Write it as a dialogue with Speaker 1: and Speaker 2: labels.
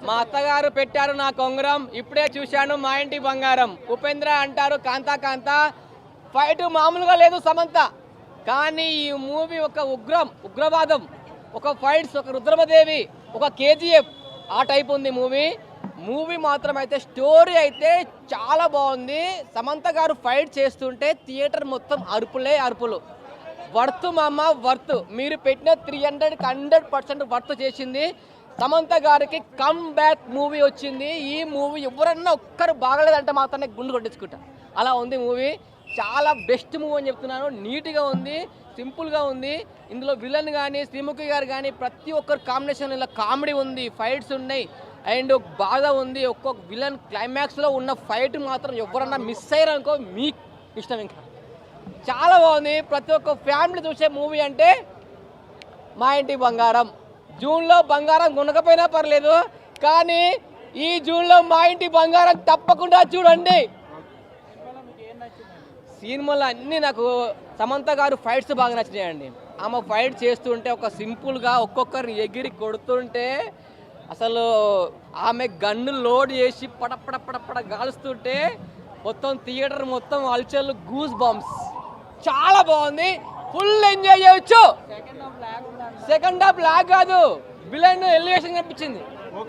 Speaker 1: మా అత్తగారు పెట్టారు నా కొంగరం, ఇప్పుడే చూశాను మా ఇంటి బంగారం. ఉపేంద్ర అంటారు కాంతా కాంతా, ఫైట్ మామూలుగా లేదు సమంత. కానీ ఈ మూవీ ఒక ఉగ్రవాదం, ఒక ఫైట్స్, ఒక రుద్రమదేవి, ఒక కేజీఎఫ్ ఆ టైప్ ఉంది మూవీ మాత్రం అయితే స్టోరీ అయితే చాలా బాగుంది. సమంత గారు ఫైట్ చేస్తుంటే థియేటర్ మొత్తం అరుపులు. వర్త్ మామ వర్త్, మీరు పెట్టిన 300కి 100% వర్త్ చేసింది. సమంత గారికి కమ్ బ్యాక్ మూవీ వచ్చింది. ఈ మూవీ ఎవరన్నా ఒక్కరు బాగలేదంటే మాత్రమే గుండు కొట్టించుకుంటా, అలా ఉంది మూవీ. చాలా బెస్ట్ మూవీ అని చెప్తున్నాను. నీట్గా ఉంది, సింపుల్గా ఉంది. ఇందులో విలన్ కానీ శ్రీముఖి గారు కానీ ప్రతి ఒక్కరు కాంబినేషన్, ఇలా కామెడీ ఉంది, ఫైట్స్ ఉన్నాయి అండ్ బాధ ఉంది. ఒక్కొక్క విలన్ క్లైమాక్స్లో ఉన్న ఫైట్ మాత్రం ఎవరన్నా మిస్ అయ్యారనుకో మీకు ఇష్టం. ఇంకా చాలా బాగుంది. ప్రతి ఒక్క ఫ్యామిలీ చూసే మూవీ అంటే మా ఇంటి బంగారం. జూన్లో బంగారం కొనకపోయినా పర్లేదు, కానీ ఈ జూన్లో మా ఇంటి బంగారం తప్పకుండా చూడండి. సినిమాలో అన్నీ నాకు సమంత గారు ఫైట్స్ బాగా నచ్చినాయండి. ఆమె ఫైట్ చేస్తుంటే ఒక సింపుల్గా ఒక్కొక్కరిని ఎగిరి కొడుతుంటే, అసలు ఆమె గన్ను లోడ్ చేసి పడపడ గాలుస్తుంటే మొత్తం థియేటర్ మొత్తం అల్చర్లు, గూస్ బంప్స్, చాలా బాగుంది. ఫుల్ ఎంజాయ్ చేయొచ్చు. సెకండ్ హాఫ్ లాగ్ కాదు, విలన్ ఎలివేషన్ కనిపించింది.